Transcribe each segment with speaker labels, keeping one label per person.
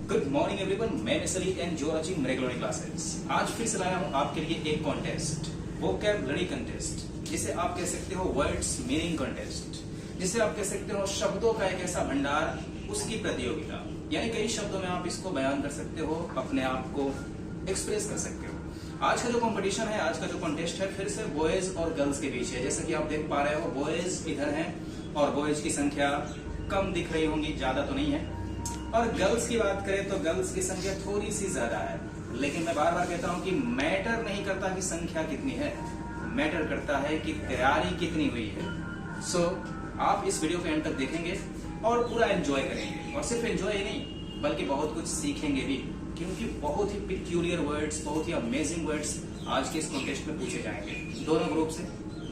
Speaker 1: Good morning everyone, मैं mister Lee and जो watching regular classes. आज फिर से लाया हूं आपके लिए एक कॉन्टेस्ट, वोकैबुलरी कॉन्टेस्ट, जिसे आप कह सकते हो वर्ड्स मीनिंग कॉन्टेस्ट, जिसे आप कह सकते हो शब्दों का एक ऐसा भंडार, उसकी प्रतियोगिता। यानी कई शब्दों में आप इसको बयान कर सकते हो, अपने आप को एक्सप्रेस कर सकते हो। आज का जो कंपटीशन है, आज का जो कॉन्टेस्ट है, फिर से बॉयज और गर्ल्स के बीच है। जैसा कि आप देख पा रहे हो, बॉयज इधर हैं और बॉयज की संख्या कम दिख रही होंगी, ज्यादा तो नहीं है। और गर्ल्स की बात करें तो गर्ल्स की संख्या थोड़ी सी ज्यादा है। लेकिन मैं बार बार कहता हूं कि मैटर नहीं करता कि संख्या कितनी है, मैटर करता है कि तैयारी कितनी हुई है। सो आप इस वीडियो के एंड तक देखेंगे और पूरा एंजॉय करेंगे, और सिर्फ एंजॉय ही नहीं बल्कि बहुत कुछ सीखेंगे भी, क्योंकि बहुत ही पिक्यूलियर वर्ड्स, बहुत ही अमेजिंग वर्ड्स आज के इस कॉन्टेस्ट में पूछे जाएंगे दोनों ग्रुप से।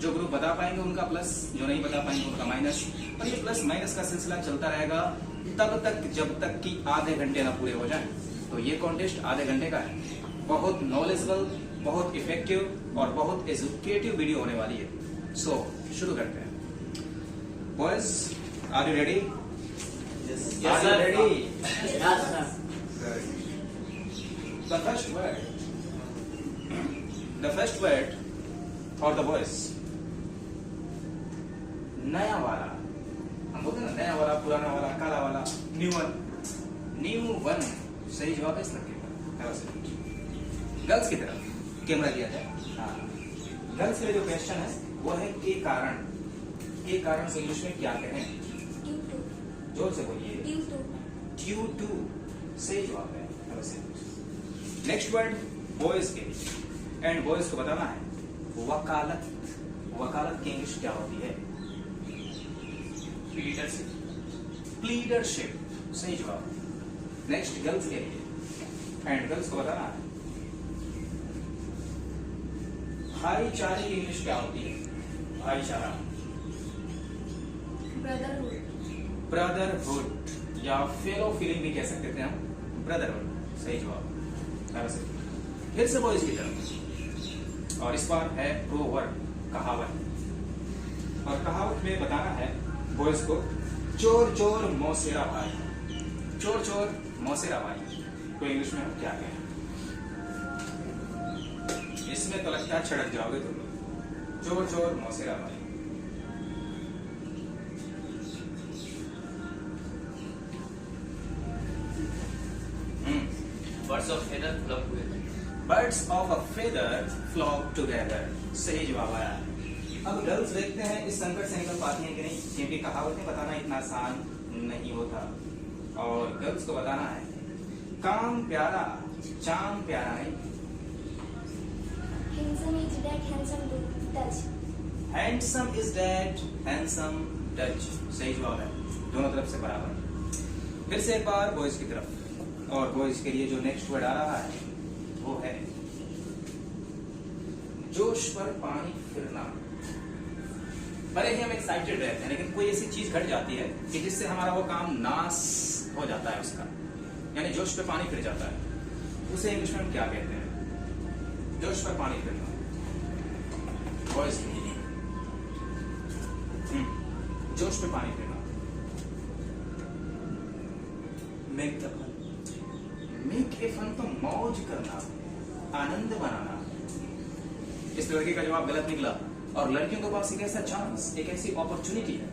Speaker 1: जो ग्रुप बता पाएंगे उनका प्लस, जो नहीं बता पाएंगे उनका माइनस। और ये प्लस माइनस का सिलसिला चलता रहेगा तब तक जब तक कि आधे घंटे ना पूरे हो जाएं। तो ये कॉन्टेस्ट आधे घंटे का है, बहुत नॉलेजेबल, बहुत इफेक्टिव और बहुत एजुकेटिव वीडियो होने वाली है। सो शुरू करते हैं। Boys, are you ready?
Speaker 2: Yes, sir.
Speaker 1: Ready?
Speaker 2: Yes, sir.
Speaker 1: The first word for the boys, नया वाला। हम बोलते हैं ना, नया वाला, पुराना वाला, काला वाला, न्यू वन। न्यू वन सही जवाब है इस लड़के का। गर्ल्स की तरफ कैमरा दिया जाए। हाँ, गर्ल्स के लिए जो क्वेश्चन है वो है के कारण। के कारण से इंग्लिश में क्या कहें? जोर से बोलिए। ड्यू टू सही जवाब है। नेक्स्ट वर्ड बॉयज के लिए, एंड बॉयज को बताना है वकालत। वकालत की इंग्लिश क्या होती है? लीडरशिप। लीडरशिप सही जवाब। नेक्स्ट गर्ल्स के लिए, एंड गर्ल्स को बताना है भाईचारे की इंग्लिश क्या होती है? भाईचारा। ब्रदरहुड या फेलो फीलिंग भी कह सकते थे हम, ब्रदरहुड सही जवाब। फिर से बॉयज की तरफ, और इस बार है प्रोवर्ब, कहावत। और कहावत में बताना है बॉयज को चोर चोर मौसेरा भाई। चोर चोर मौसेरा भाई तो इंग्लिश में हम क्या कहें? इसमें तो लगता है छड़क जाओगे तुम लोग। चोर चोर मौसेरा भाई।
Speaker 2: Birds of feather flock together.
Speaker 1: Birds of a feather flock together सही जवाब आया। अब गर्ल्स देखते हैं इस संकट से निकल पाती हैं कि नहीं, क्योंकि कहावतें बताना इतना आसान नहीं होता। और गर्ल्स को बताना है काम प्यारा, चाम प्यारा नहीं।
Speaker 3: Handsome is that handsome to touch.
Speaker 1: Handsome is that handsome touch सही जवाब है, दोनों तरफ से बराबर। फिर से एक बार बॉयज की तरफ, और बॉयज के लिए जो नेक्स्ट वर्ड आ रहा है वो है जोश पर पानी फिरना। भले ही हम एक्साइटेड रहते हैं, लेकिन कोई ऐसी चीज घट जाती है कि जिससे हमारा वो काम नाश हो जाता है उसका, यानी जोश पे पानी फिर जाता है। उसे इंग्लिश में हम क्या कहते हैं? जोश पर पानी फिरना। बॉयज के लिए जोश पे पानी फिरना।
Speaker 2: Make the fun.
Speaker 1: Make a fun तो मौज करना, आनंद बनाना। इस लड़के का जवाब गलत निकला, और लड़कियों के पास एक ऐसा चांस, एक ऐसी अपॉर्चुनिटी है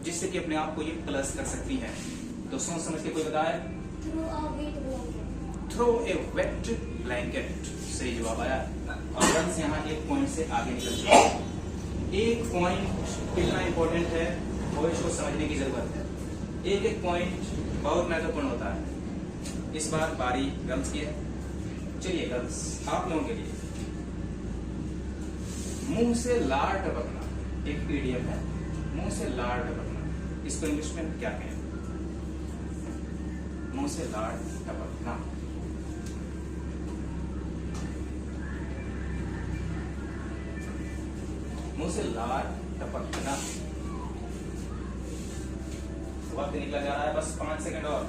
Speaker 1: जिससे कि अपने आप को ये प्लस कर सकती हैं। तो सोच समझ के कोई बताए।
Speaker 3: Throw a wet blanket.
Speaker 1: Throw a wet blanket सही जवाब आया। और गर्ल्स यहाँ एक पॉइंट से आगे निकल चुके हैं। एक पॉइंट कितना इंपॉर्टेंट है, बॉयज को समझने की जरूरत है। एक एक पॉइंट बहुत महत्वपूर्ण होता है। इस बार बारी गर्ल्स की है। चलिए गर्ल्स, आप लोगों के लिए मुंह से लार टपकना एक इडियम है। मुंह से लार टपकना, इसको इंग्लिश में क्या कहें? मुंह से लार टपकना। मुंह से लार टपकना। वक्त निकला जा रहा है, बस 5 सेकंड और।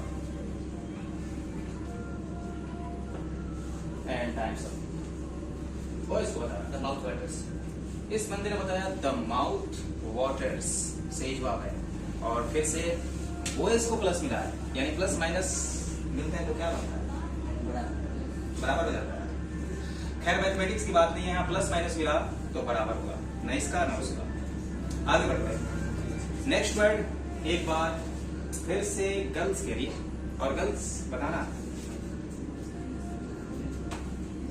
Speaker 1: And times up. बॉयज को बताया
Speaker 2: The mouth waters.
Speaker 1: इस बंदे ने बताया द माउथ वाटर्स सही जवाब है। और फिर से बॉयज को प्लस मिला है, यानी प्लस माइनस मिलते हैं तो क्या बनता है?
Speaker 2: बराबर
Speaker 1: बराबर हो जाता है। खैर मैथमेटिक्स की बात नहीं है, यहाँ प्लस माइनस मिला तो बराबर होगा, न इसका न उसका। आगे बढ़ते हैं। नेक्स्ट वर्ड एक बार फिर से गर्ल्स के लिए, और गर्ल्स बताना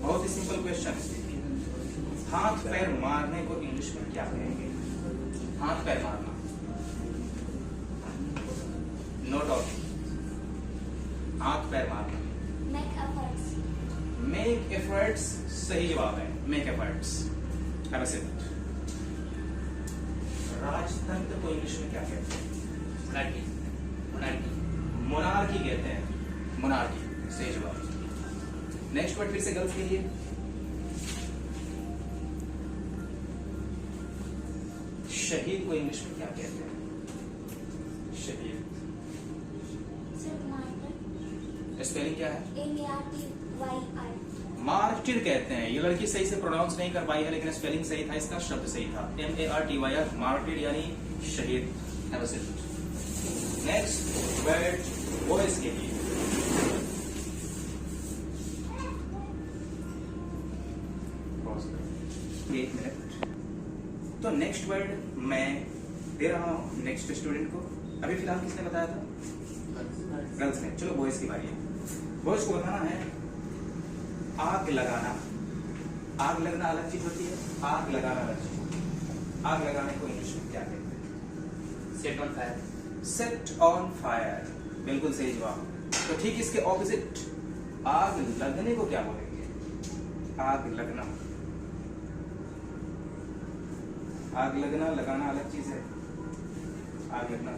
Speaker 1: बहुत ही सिंपल क्वेश्चन। हाथ पैर मारने को इंग्लिश में क्या कहेंगे? हाथ पैर मारना, नो टॉकिंग, हाथ पैर मारना।
Speaker 3: Make efforts.
Speaker 1: मेक एफर्ट्स सही जवाब है, मेक एफर्ट्स। राजतंत्र को इंग्लिश में क्या कहते हैं?
Speaker 2: मोनार्की मोनार्की
Speaker 1: मोनार्की कहते हैं, मोनार्की सही जवाब। नेक्स्ट वर्ड फिर से गर्ल्स के लिए। शहीद को इंग्लिश में क्या कहते हैं? शहीद
Speaker 3: Should martyr.
Speaker 1: स्पेलिंग क्या है?
Speaker 3: M-A-R-T-Y-R.
Speaker 1: मार्टिर कहते हैं। ये लड़की सही से प्रोनाउंस नहीं कर पाई है, लेकिन स्पेलिंग सही था, इसका शब्द सही था, MARTYR, मार्टिर यानी शहीद। नेक्स्ट वर्ड बॉयज के लिए। एक मिनट। तो नेक्स्ट वर्ड मैं दे रहा हूं नेक्स्ट स्टूडेंट को। अभी फिलहाल किसने बताया था? गर्ल्स ने। चलो बॉयज की बारी है। बॉयज को बताना है आग लगाना। आग लगना अलग चीज होती है, आग लगाना अलग चीज होती है। आग लगाने को इंग्लिश में क्या कहते हैं?
Speaker 2: Set on fire
Speaker 1: set on fire, बिल्कुल सही जवाब। तो ठीक इसके ऑपोजिट आग लगने को क्या बोलेंगे? आग लगना। आग लगना लगाना अलग चीज है, आग लगना।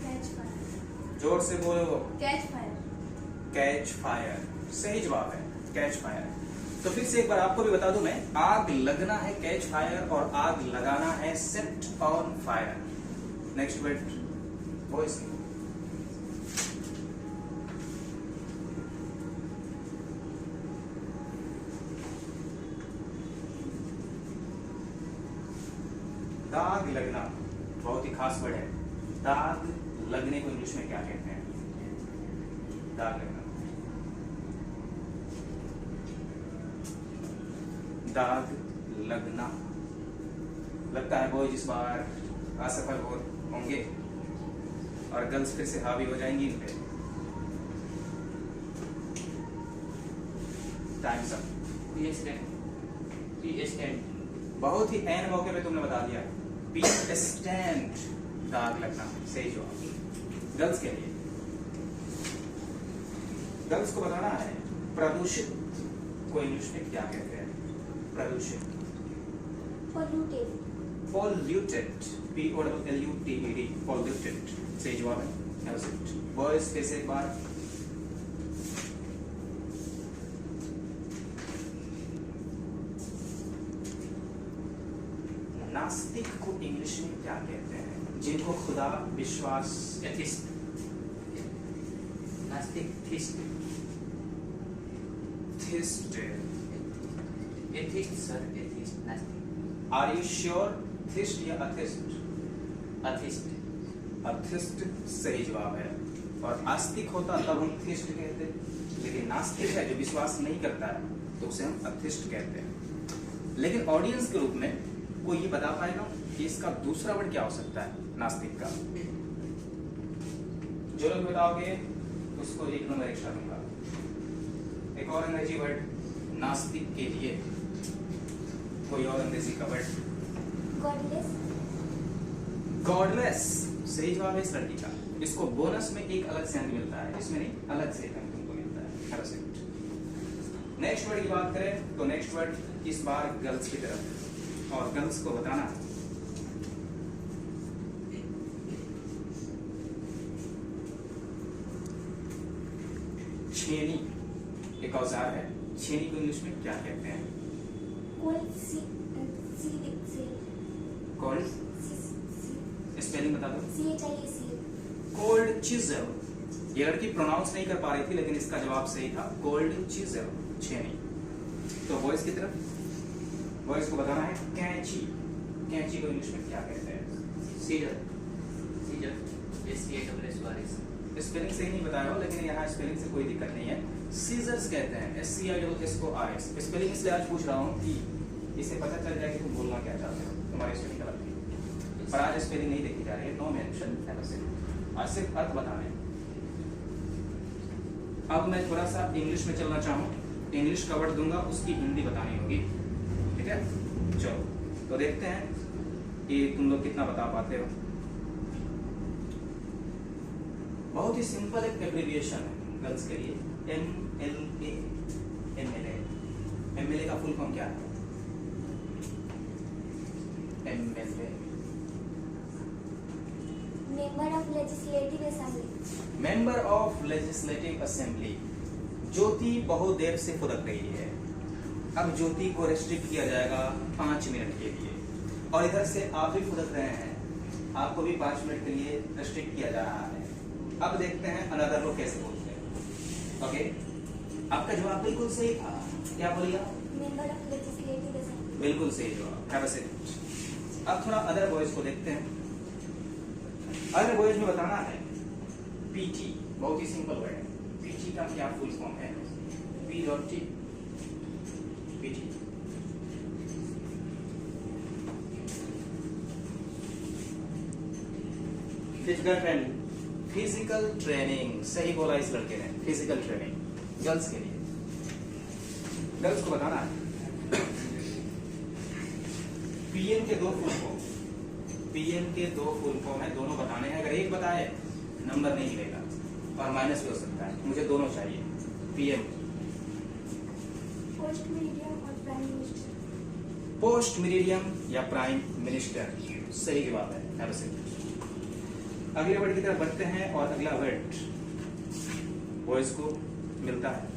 Speaker 3: Catch fire.
Speaker 1: जोर से बोलो।
Speaker 3: Catch fire.
Speaker 1: कैच फायर सही जवाब है, कैच फायर। तो फिर से एक बार आपको भी बता दूं मैं, आग लगना है कैच फायर और आग लगाना है set on fire. Next word voice. दाग लगना बहुत ही खास वर्ड है। दाग लगने को इंग्लिश में क्या कहते हैं? दाग लगना। दाग लगना। लगता है बॉयज इस बार असफल होंगे और गर्ल्स फिर से हावी हो जाएंगी इन पे। Times up.
Speaker 2: पी स्टैंड
Speaker 1: बहुत ही ऐन मौके पे तुमने बता दिया। पी स्टैंड, दाग लगना सही जवाब। गर्ल्स के लिए, गर्ल्स को बताना है प्रदूषित को इंग्लिश में क्या कहते हैं? प्रदूषित।
Speaker 3: Polluted.
Speaker 1: पॉल्यूटेड, POLLUTED, पॉल्यूटेड सही जवाब है। बॉयज फिर से एक बार। नास्तिक को इंग्लिश में क्या कहते हैं? जिनको खुदा विश्वास।
Speaker 2: एथिस्ट नास्तिक थिस्ट
Speaker 1: थिस्ट।
Speaker 2: एथिस्ट सर एथिस्ट नास्तिक
Speaker 1: आर यू श्योर? थिस्ट या अथिस्ट?
Speaker 2: अथिस्ट
Speaker 1: अथिस्ट सही जवाब है। और आस्तिक होता तब हम थिस्ट कहते, लेकिन नास्तिक है जो विश्वास नहीं करता है तो उसे हम अथिस्ट कहते हैं। लेकिन ऑडियंस के रूप में कोई ये बता पाएगा कि इसका दूसरा वर्ड क्या हो सकता है नास्तिक का? जो लोग बताओगे उसको 1 नंबर एक्स्ट्रा दूंगा। एक और अंग्रेजी वर्ड नास्तिक के लिए, कोई और अंग्रेजी का वर्ड?
Speaker 3: Godless.
Speaker 1: गॉडलेस सही जवाब है इस लड़की का। इसको बोनस में एक अलग से अंक मिलता है, इसमें नहीं, अलग से एक अंक तुमको मिलता है। नेक्स्ट वर्ड की बात करें तो नेक्स्ट वर्ड इस बार गर्ल्स की तरफ, और गर्ल्स को बताना छेनी एक औजार है। छेनी को इंग्लिश में क्या कहते हैं?
Speaker 3: Cold sea.
Speaker 1: कोल्ड स्पेलिंग बता दो।
Speaker 3: CHIAC.
Speaker 1: Cold chisel. ये लड़की प्रोनाउंस नहीं कर पा रही थी, लेकिन इसका जवाब सही था, कोल्ड चिजल छेनी। तो बॉयज की तरफ, बॉयज को बताना है कैंची। कैंची को इंग्लिश में क्या कहते हैं?
Speaker 2: सीजर सीजर SCISS
Speaker 1: स्पेलिंग सही नहीं बताया हो, लेकिन यहाँ स्पेलिंग से कोई दिक्कत नहीं है। सीजर्स कहते हैं, SCISS। स्पेलिंग इसलिए आज पूछ रहा हूँ कि इसे पता चल जाए कि तुम बोलना क्या चाहते हो, तुम्हारी स्पेलिंग गलत थी। पर आज स्पेलिंग नहीं देखी जा रही है, नो मेंशन, आज सिर्फ अर्थ बताने। अब मैं थोड़ा सा इंग्लिश में चलना चाहूँ, इंग्लिश का वर्ड दूंगा, उसकी हिंदी बतानी होगी, ठीक है? चलो तो देखते हैं कि तुम लोग कितना बता पाते हो। बहुत ही सिंपल एक एब्रिविएशन है गर्ल्स के लिए, MLA। MLA का फुल फॉर्म क्या है? MLA
Speaker 3: member of legislative assembly.
Speaker 1: Member of legislative assembly. Jyoti बहुत देर से फुदक रही है, अब ज्योति को रेस्ट्रिक्ट किया जाएगा 5 मिनट के लिए, और इधर से आप भी फुदक रहे हैं, आपको भी 5 मिनट के लिए रेस्ट्रिक्ट किया जा रहा है। अब देखते हैं अनदर लोग कैसे बोलते हैं। ओके, आपका जवाब बिल्कुल सही था। क्या बोलिए आप?
Speaker 3: Member of legislative assembly.
Speaker 1: बिल्कुल सही जवाब। Have a seat. अब थोड़ा अदर बॉयज को देखते हैं। अदर बॉयज में बताना है PT, बहुत ही सिंपल वर्ड है। PT का क्या फुल फॉर्म है? P.T. PT। Physical training. Physical training, सही बोला इस लड़के ने, फिजिकल ट्रेनिंग गर्ल्स के लिए। गर्ल्स को बताना है PM के 2 फुल फॉर्म, PM के 2 फुल फॉर्म है, दोनों बताने हैं। अगर एक बताए नंबर नहीं मिलेगा और माइनस भी हो सकता है, मुझे दोनों चाहिए। PM
Speaker 3: पोस्ट मीडियम और प्राइम मिनिस्टर।
Speaker 1: पोस्ट मीडियम या प्राइम मिनिस्टर, सही जवाब है। Have a seat. अगले वर्ड की तरफ बढ़ते हैं, और अगला वर्ड बॉयज को मिलता है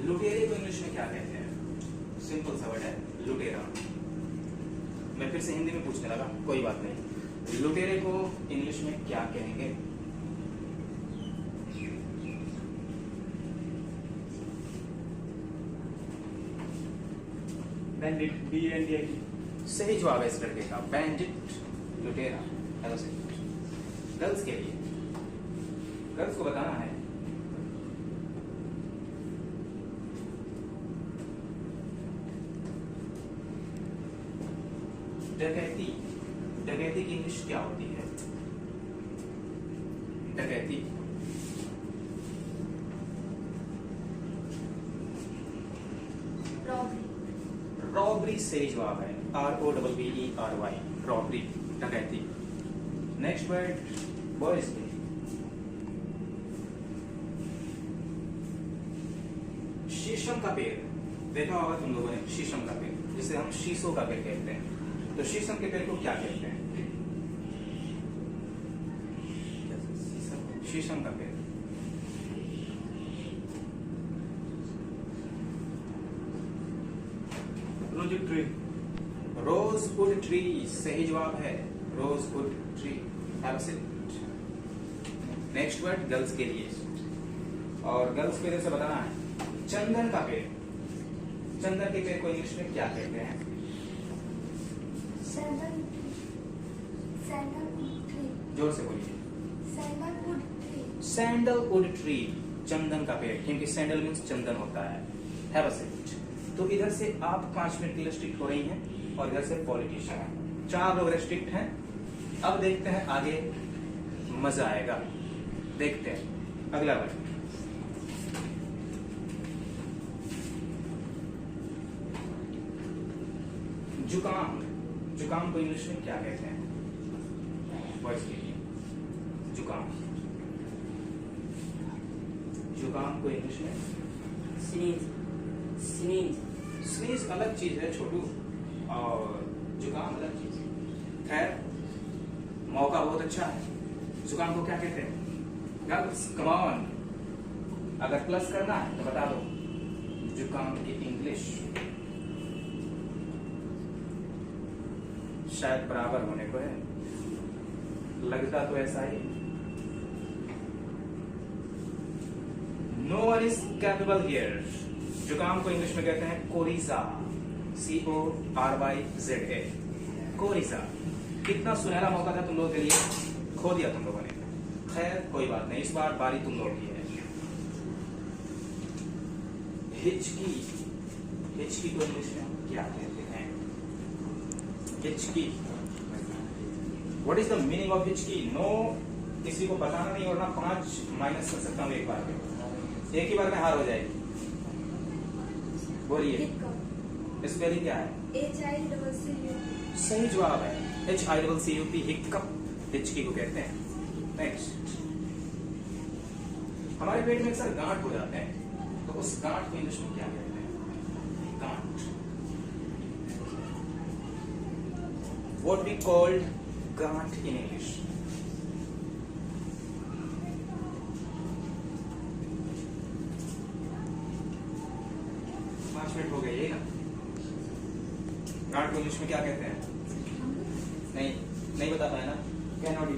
Speaker 1: लुटेरे को इंग्लिश में क्या कहते हैं? सिंपल सा वर्ड है लुटेरा। मैं फिर से हिंदी में पूछने लगा, कोई बात नहीं। लुटेरे को इंग्लिश में क्या कहेंगे?
Speaker 2: Bandit BANDIT।
Speaker 1: सही जवाब है इस लड़के का, बैंडिट, लुटेरा। गर्ल्स के लिए, गर्ल्स को बताना है डकैती। डकैती की इंग्लिश क्या होती है? डकैती। रॉबरी सही जवाब है, ROBBERY, रॉबरी, डकैती। नेक्स्ट वर्ड बॉयज के लिए शीशम का पेड़। देखा होगा तुम लोगों ने शीशम का पेड़, जिसे हम शीशों का पेड़ कहते हैं। तो शीशम के पेड़ को क्या कहते हैं? शीशम का पेड़
Speaker 2: ट्री।
Speaker 1: रोजवुड ट्री, सही जवाब है, rosewood tree. Have a seat. Next word girls के लिए, और गर्ल्स के लिए से बताना है चंदन का पेड़। चंदन के पेड़ को इंग्लिश में क्या कहते हैं?
Speaker 3: Sandalwood tree.
Speaker 1: जोर से बोलिए।
Speaker 3: Sandalwood tree.
Speaker 1: सैंडलवुड ट्री, चंदन का पेड़, क्योंकि सैंडल मीन्स चंदन होता है। Have a seat. तो इधर से आप 5 मिनट के लिए रेस्ट्रिक्ट हो रही हैं, और इधर से पॉलिटिशियन, 4 लोग रेस्ट्रिक्ट हैं। अब देखते हैं आगे, मजा आएगा। देखते हैं अगला वर्ड। जुकाम। जुकाम को इंग्लिश में क्या कहते हैं? बॉयज के लिए जुकाम। जुकाम को इंग्लिश में स्नीज अलग चीज है छोटू, और जुकाम अलग चीज है। खैर, मौका बहुत अच्छा है। जुकाम को क्या कहते हैं? गर्ल्स कम ऑन, अगर प्लस करना है तो बता दो जुकाम की इंग्लिश। शायद बराबर होने को है, लगता तो ऐसा ही। No one is capable here, जुकाम को इंग्लिश में कहते हैं कोरिजा, CORYZA, कोरिजा। कितना सुनहरा मौका था तुम लोगों के लिए, खो दिया तुम लोगों ने। खैर कोई बात नहीं, इस बार बारी तुम लोगों की है। हिचकी, हिचकी को इंग्लिश में हम क्या कहते हैं? हिचकी, what is the meaning of हिचकी? नो, किसी को बताना नहीं और ना 5 माइनस कर सकता हूँ एक बार में, एक ही बार में हार हो जाएगी। बोलिए,
Speaker 3: Hiccup.
Speaker 1: स्पेलिंग क्या है?
Speaker 3: HICCUP.
Speaker 1: सही जवाब है HICCUP, हिक्कप, हिचकी को कहते हैं। नेक्स्ट, हमारे पेट में अक्सर गांठ हो जाते हैं, तो उस गांठ को इंग्लिश में क्या कहते हैं? गांठ। What we called गांठ in English? हो गए ये ना। गांठ को इंग्लिश में क्या कहते हैं? नहीं बता पाया ना, कैन नॉट,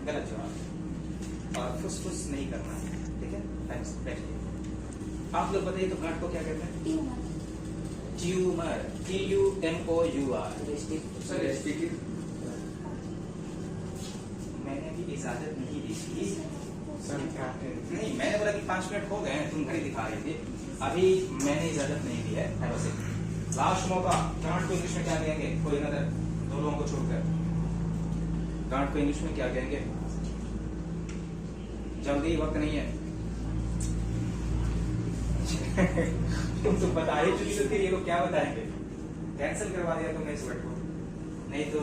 Speaker 1: गलत जवाब। और फुसफुस नहीं करना है, ठीक है? थैंक्स, बैठिए। आप लोग बताइए तो गांठ को क्या कहते हैं? Tumour, TUMOUR। सर मैंने भी इजाजत नहीं दी थी नहीं, मैंने बोला कि 5 मिनट हो गए हैं, तुम घड़ी दिखा रहे थे, अभी मैंने इजाजत नहीं दी है। लास्ट मौका, गांठ को इंग्लिश में क्या कहेंगे? कोई नजर, 2 लोगों को छोड़कर, गांठ को इंग्लिश में क्या कहेंगे? जल्दी, वक्त नहीं है। तुम तो बता ही चुकी, तो फिर ये लोग क्या बताएंगे? कैंसिल करवा दिया तुमने इस वर्ड को, नहीं तो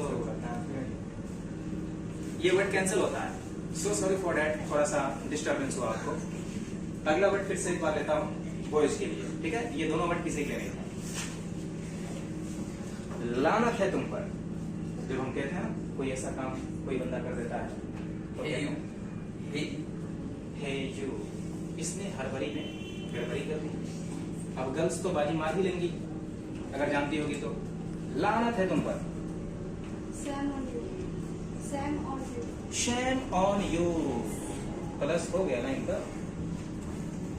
Speaker 1: ये वर्ड कैंसिल होता है। सो सॉरी फॉर दैट, थोड़ा सा डिस्टर्बेंस हुआ आपको। अगला वर्ड फिर से एक बार लेता हूँ बॉयज के लिए, ठीक है? ये दोनों वर्ड किसी के लिए लानत है तुम पर। जब हम कहते हैं ना कोई ऐसा काम कोई बंदा कर देता है तो हे यू, इसने हड़बड़ी में गड़बड़ी कर दी। अब गर्ल्स तो बाजी मार ही लेंगी अगर जानती होगी तो। लानत है तुम पर। Shame on you, प्लस हो गया ना इनका।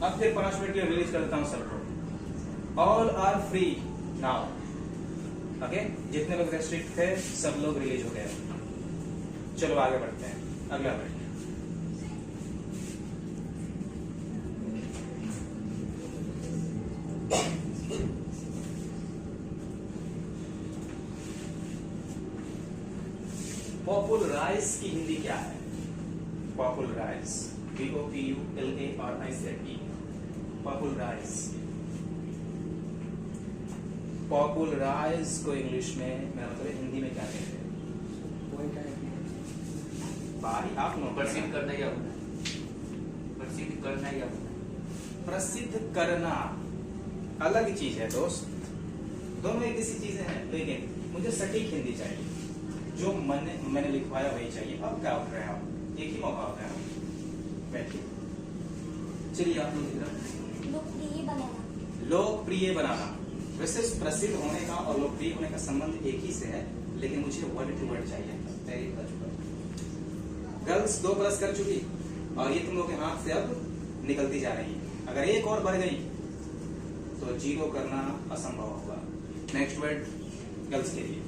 Speaker 1: अब फिर 5 मिनट के लिए रिलीज कर देता हूँ सबको। All are free now, okay? जितने लोग रेस्ट्रिक्ट थे सब लोग रिलीज हो गए। चलो आगे बढ़ते हैं, अगला वर्ड। पॉपुलराइज की हिंदी क्या है? Popularise, POPULARIZE, popularise. पॉपुलराइज को इंग्लिश में, मेरा मतलब हिंदी में क्या कहते हैं? बारी आप नो,
Speaker 2: प्रसिद्ध करना या प्रसिद्ध करना या
Speaker 1: प्रसिद्ध करना अलग चीज है दोस्त, दोनों एक जैसी चीजें हैं, लेकिन मुझे सटीक हिंदी चाहिए। जो मैंने लिखवाया वही चाहिए। अब क्या उठ रहे हैं आप? एक ही मौका होता है ना, बैठिए। चलिए आप लोग
Speaker 3: लोकप्रिय बनाना।
Speaker 1: लोकप्रिय बनाना। वैसे प्रसिद्ध होने का और लोकप्रिय होने का संबंध एक ही से है, लेकिन मुझे वर्ड टू वर्ड चाहिए। गर्ल्स 2 प्लस कर चुकी और ये तुम लोग के हाथ से अब निकलती जा रही है। अगर एक और बढ़ गई तो 0 करना असंभव होगा। नेक्स्ट वर्ड गर्ल्स के लिए।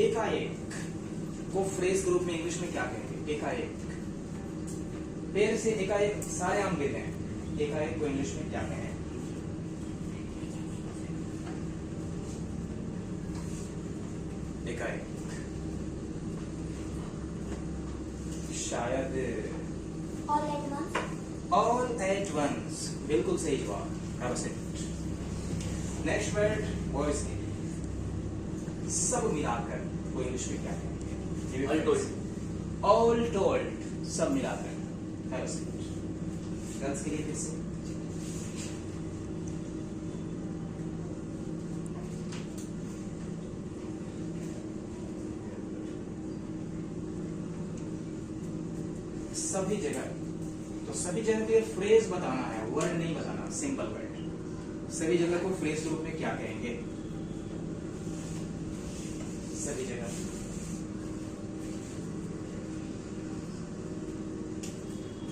Speaker 1: एकाएक को फ्रेज के रूप में इंग्लिश में क्या कहेंगे? एकाएक, पेड़ से एकाएक सारे आम गिरते हैं, एकाएक को इंग्लिश में क्या कहें? एकाएक, शायद
Speaker 3: All at once.
Speaker 1: All at once, बिल्कुल सही जवाब। नेक्स्ट वर्ड बॉयज के लिए, सब मिलाकर को इंग्लिश में क्या कहेंगे?
Speaker 2: All told.
Speaker 1: ऑल टोल्ड, सब मिलाकर। गर्ल्स के लिए फिर से सभी जगह, तो सभी जगह पे फ्रेज बताना है, वर्ड नहीं बताना, सिंपल वर्ड। सभी जगह को फ्रेज के रूप में क्या कहेंगे? सभी जगह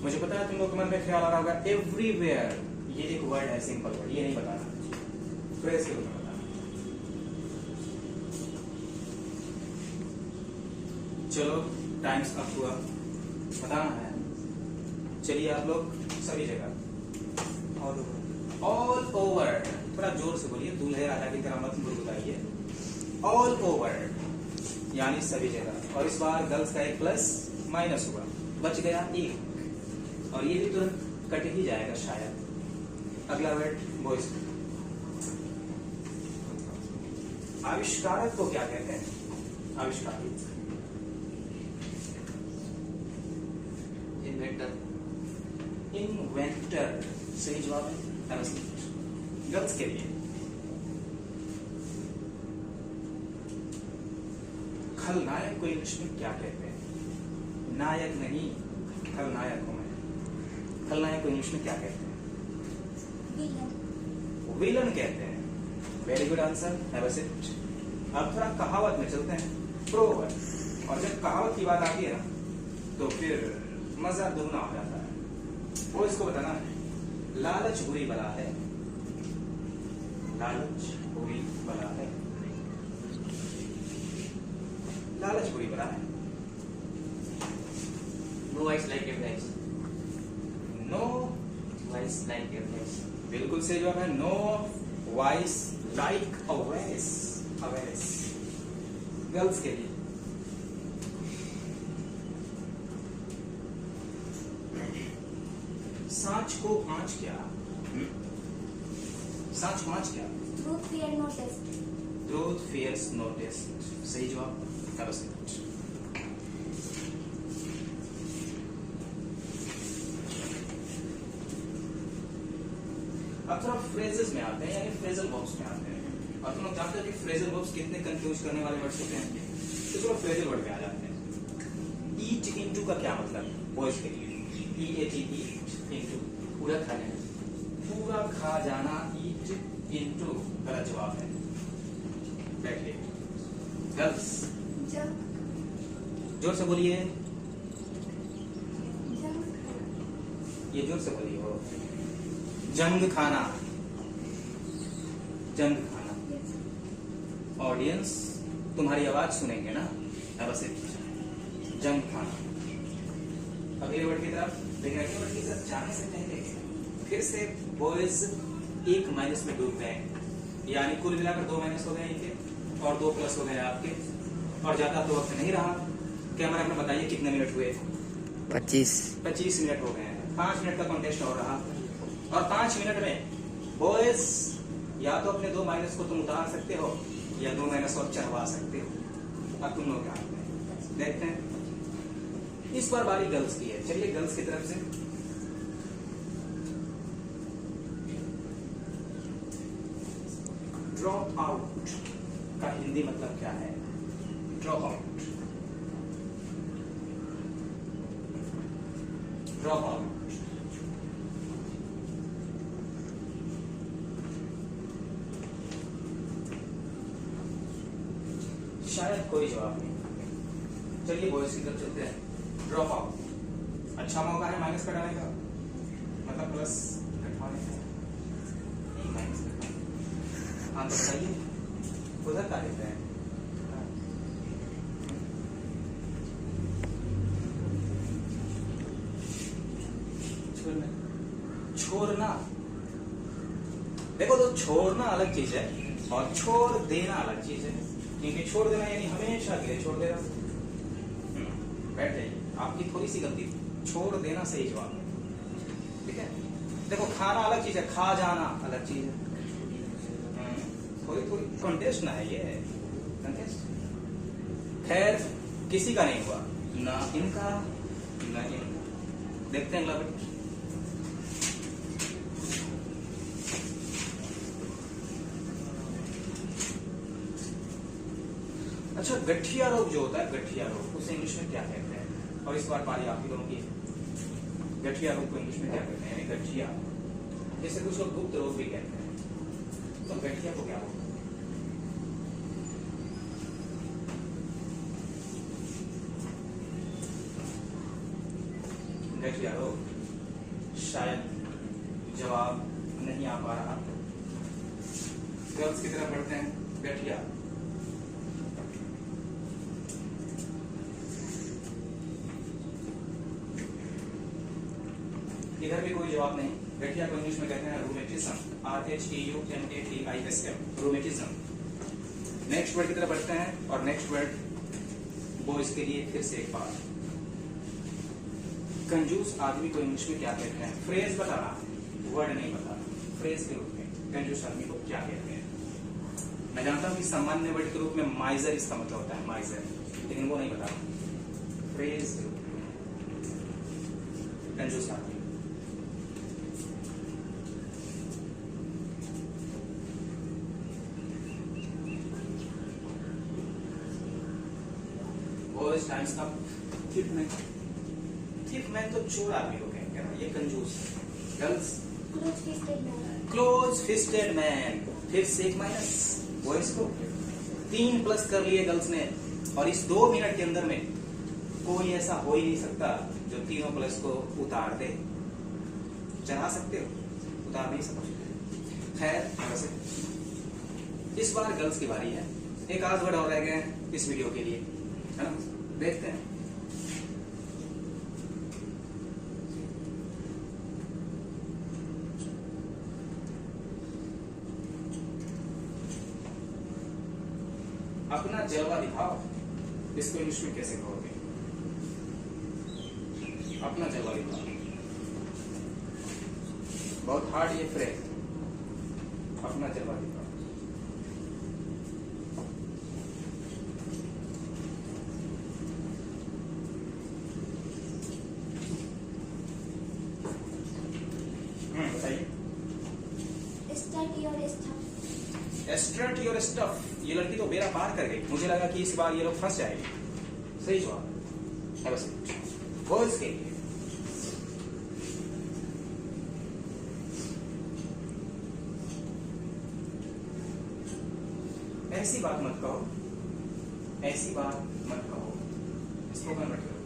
Speaker 1: मुझे पता है तुम लोग के मन में ख्याल आ रहा होगा एवरीवेयर, ये एक वर्ड है, सिंपल वर्ड, ये नहीं बताना, फ्रेज के रूप में बताना। चलो टाइम्स अप हुआ, बताना है। चलिए आप लोग सभी जगह ऑल ओवर, थोड़ा जोर से बोलिए, दूल्हे राजा की तरह मत बुलबुलाइए। ऑल ओवर यानी सभी जगह, और इस बार गर्ल्स का एक प्लस माइनस हुआ, बच गया एक, और ये भी तुरंत कट ही जाएगा शायद। अगला वर्ड बॉयज। आविष्कारक को क्या कहते हैं? आविष्कारी,
Speaker 2: इन्वेंटर,
Speaker 1: इन्वेंटर सही जवाब है। गर्ल्स के लिए खलनायक को इंग्लिश में क्या कहते हैं? नायक नहीं, खलनायक को मैं, खलनायक को इंग्लिश में क्या कहते हैं?
Speaker 3: विलन।
Speaker 1: विलन कहते हैं। Very good answer, have a sit. अब थोड़ा कहावत में चलते हैं, प्रोवर्ब। और जब कहावत की बात आती है ना तो फिर मजा दुगना हो जाता है। वो इसको बताना है, लालच बुरी बला है, लालच बुरी बला है, लालच बुरी बला है।
Speaker 2: No vice like a vice,
Speaker 1: no
Speaker 2: vice like a vice,
Speaker 1: बिल्कुल सही जवाब है, नो वाइस लाइक अ वैस, अ वैस। गर्ल्स के लिए सांच को आंच क्या? सांच को आंच क्या?
Speaker 3: Truth, fear, no test.
Speaker 1: Truth fears no test, सही जवाब। Have a seat. अब थोड़ा फ्रेजेस में आते हैं, यानी फ्रेजल वर्ब्स में आते हैं। और तुम लोग जानते हो कि फ्रेजल वर्ब्स कितने कंफ्यूज करने वाले वर्ड्स होते हैं, तो चलो फ्रेजल वर्ड में आ जाते हैं। ईट इनटू का क्या मतलब? बॉयज के लिए EAT, ईट इनटू,
Speaker 2: पूरा खाने,
Speaker 1: पूरा खा जाना, ईट इनटू गलत जवाब है। बैठिए। Girls
Speaker 3: Junk.
Speaker 1: जोर से बोलिए,
Speaker 3: Junk.
Speaker 1: ये जोर से बोलिए। वो जंग खाना, जंग खाना।
Speaker 3: Yes.
Speaker 1: ऑडियंस तुम्हारी आवाज सुनेंगे ना, अब बस जंग खाना। अगले वर्ड की तरफ, लेकिन अगले वर्ड की तरफ जाने से पहले फिर से बॉयज एक माइनस में डूब गए, यानी कुल मिलाकर 2 माइनस हो गए इनके और 2 प्लस हो गए आपके, और ज्यादा तो वक्त नहीं रहा। कैमरा में बताइए कितने मिनट हुए? 25 मिनट हो गए हैं। 5 मिनट का कॉन्टेस्ट और रहा, और 5 मिनट में बॉयज या तो अपने 2 माइनस को तुम उतार सकते हो या 2 माइनस और चढ़वा सकते हो। अब तुम लोग क्या हाथ में देखते हैं। इस बार बारी गर्ल्स की है, चलिए गर्ल्स की तरफ से। ड्रॉप आउट का हिंदी मतलब क्या है? Drop out, drop out. शायद कोई जवाब नहीं। चलिए बॉयज की तरफ चलते हैं। ड्रॉप आउट अच्छा मौका है माइनस कटाने का, मतलब प्लस घटाने का, नहीं माइनस घटाने। हाँ तो बताइए उधर का लेते हैं। छोड़ना, देखो तो छोड़ना अलग चीज है और छोड़ देना अलग चीज है। क्योंकि छोड़ देना यानी हमेशा के लिए छोड़ देना। बैठ जाइए, आपकी थोड़ी सी गलती थी, छोड़ देना सही जवाब है। ठीक है, देखो खाना अलग चीज है, खा जाना अलग चीज है। थोड़ी थोड़ी कंटेस्ट ना है ये, कंटेस्ट। खैर किसी का नहीं हुआ, ना इनका ना इनका। देखते हैं अगला बट। अच्छा, गठिया रोग जो होता है, गठिया रोग, उसे इंग्लिश में क्या कहते हैं? और इस बार बारी आप ही लोगों की है। गठिया रोग को इंग्लिश में क्या कहते हैं? गठिया, जैसे कुछ लोग गुप्त रोग भी कहते हैं, तो गठिया को क्या बोलते हैं? गठिया रोग शायद जवाब नहीं आ पा रहा। गर्ल्स की तरफ बढ़ते हैं। गठिया, इधर भी कोई जवाब नहीं। गठिया को इंग्लिश में कहते हैं rheumatism, RHEUMATISM, rheumatism. Next word की तरफ बढ़ते हैं और नेक्स्ट वर्ड बॉयज के लिए फिर से एक बार, कंजूस आदमी को इंग्लिश में क्या कहते हैं? फ्रेज बता रहा, वर्ड नहीं बता रहा। फ्रेज के रूप में कंजूस आदमी को क्या कहते हैं? मैं जानता हूं कि सामान्य वर्ड के रूप में माइजर इसका मतलब होता है, माइजर, लेकिन वो नहीं बता रहा। फ्रेज के रूप में कंजूस आदमी। Boys time's up. Thief man तो चोर आदमी को कहेंगे ना, ये कंजूस। Girls
Speaker 3: Close fisted man.
Speaker 1: Close fisted man. फिर से एक माइनस बॉयज को। 3 प्लस कर लिए गर्ल्स ने, और इस 2 मिनट के अंदर में कोई ऐसा हो ही नहीं सकता जो तीनों प्लस को उतार दे। चढ़ा सकते हो, उतार नहीं सकते। खैर, वैसे इस बार गर्ल्स की बारी है। एक आध वर्ड और रह गए हैं इस वीडियो के लिए, है ना? देखते हैं। अपना जलवा दिखाओ, इसको इंग्लिश में कैसे कहोगे? अपना जलवा दिखाओ। बहुत हार्ड ये फ्रेज, अपना जलवा दिखाओ। बताइए।
Speaker 3: Start your stuff.
Speaker 1: Strut your stuff। ये लड़की तो बेड़ा पार कर गई, मुझे लगा कि इस बार ये लोग फंस जाएगी। सही जवाब है। बस बॉयज के लिए ऐसी बात मत कहो, ऐसी बात मत कहो। इसको मैं मत करो,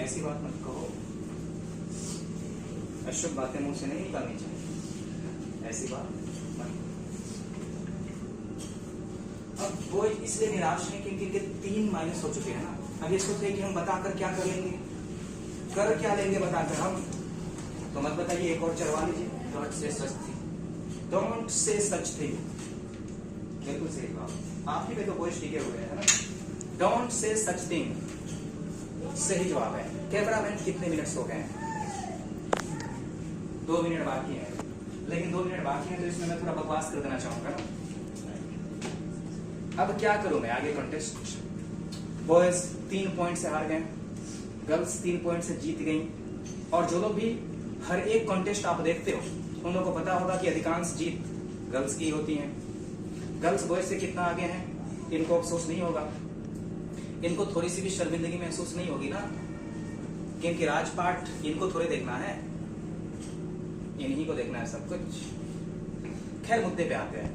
Speaker 1: ऐसी बात मत कहो। अशुभ बातें मुंह से नहीं निकालनी चाहिए, ऐसी बात मत कहो। अब वो इसलिए निराश है क्योंकि इनके 3 माइनस हो चुके हैं ना। अब ये सोच रहे कि हम बताकर क्या कर लेंगे, कर क्या लेंगे बताकर हम। तो मत बताइए, एक और चढ़वा लीजिए।
Speaker 2: Don't say such thing.
Speaker 1: Don't say such thing. बिल्कुल सही बात, आप ही पे तो कोई टिके हुए हैं ना। डोंट से सच थिंग सही जवाब है। कैमरामैन कितने मिनट्स हो गए हैं? 2 मिनट बाकी है, लेकिन 2 मिनट बाकी है तो इसमें मैं थोड़ा बकवास कर देना चाहूंगा ना। अब क्या करूं मैं आगे? कंटेस्ट बॉयज 3 पॉइंट से हार गए, गर्ल्स 3 पॉइंट से जीत गई। और जो लोग भी हर एक कॉन्टेस्ट आप देखते हो उन लोगों को पता होगा कि अधिकांश जीत गर्ल्स की होती है। गर्ल्स बॉयज से कितना आगे हैं इनको अफसोस नहीं होगा, इनको थोड़ी सी भी शर्मिंदगी महसूस नहीं होगी ना, क्योंकि राजपाट इनको थोड़े देखना है, इन्हीं को देखना है सब कुछ। खैर, मुद्दे पे आते हैं।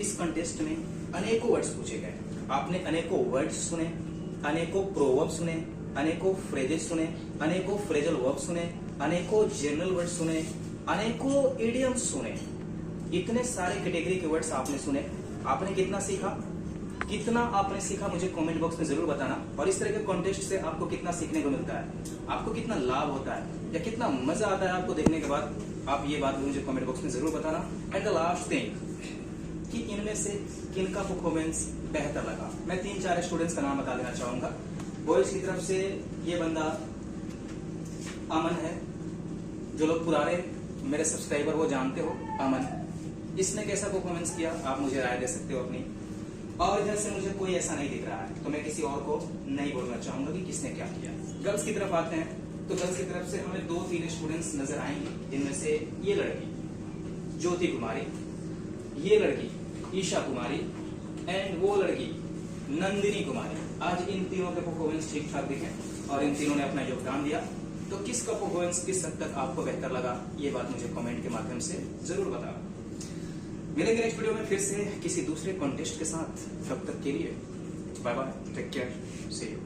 Speaker 1: इस कंटेस्ट में अनेकों वर्ड्स पूछे गए। आपने अनेकों वर्ड्स सुने, अनेकों प्रोवर्ब सुने, अनेकों फ्रेजेस सुने, अनेकों फ्रेजल वर्ब सुने, अनेकों जनरल वर्ड सुने, अनेकों इडियम्स सुने। इतने सारे कैटेगरी के वर्ड्स आपने सुने। आपने कितना सीखा? कितना आपने सीखा मुझे कमेंट बॉक्स में जरूर बताना। और इस तरह के कॉन्टेस्ट से आपको कितना सीखने को मिलता है, आपको कितना लाभ होता है, या कितना मजा आता है आपको देखने के बाद, आप ये बात मुझे कमेंट बॉक्स में जरूर बताना। एंड द लास्ट थिंग कि इनमें से किनका परफॉर्मेंस बेहतर लगा। मैं 3-4 स्टूडेंट्स का नाम बता देना चाहूंगा। बॉयज की तरफ से ये बंदा अमन है, जो लोग पुराने मेरे सब्सक्राइबर वो जानते हो, अमन। इसने कैसा परफॉर्मेंस किया आप मुझे राय दे सकते हो अपनी। और इधर से मुझे कोई ऐसा नहीं दिख रहा है, तो मैं किसी और को नहीं बोलना चाहूंगा कि किसने क्या किया। गर्ल्स की तरफ आते हैं तो गर्ल्स की तरफ से हमें 2-3 स्टूडेंट्स नजर आएंगे, जिनमें से ये लड़की ज्योति कुमारी, ये लड़की ईशा कुमारी, एंड वो लड़की नंदिनी कुमारी। आज इन तीनों के परफॉर्मेंस ठीक ठाक दिखे और इन तीनों ने अपना योगदान दिया। तो किसका परफॉर्मेंस किस हद तक आपको बेहतर लगा, ये बात मुझे कमेंट के माध्यम से जरूर बताना। मिलेंगे नेक्स्ट वीडियो में फिर से किसी दूसरे कॉन्टेस्ट के साथ। तब तक के लिए bye bye, take care, see you.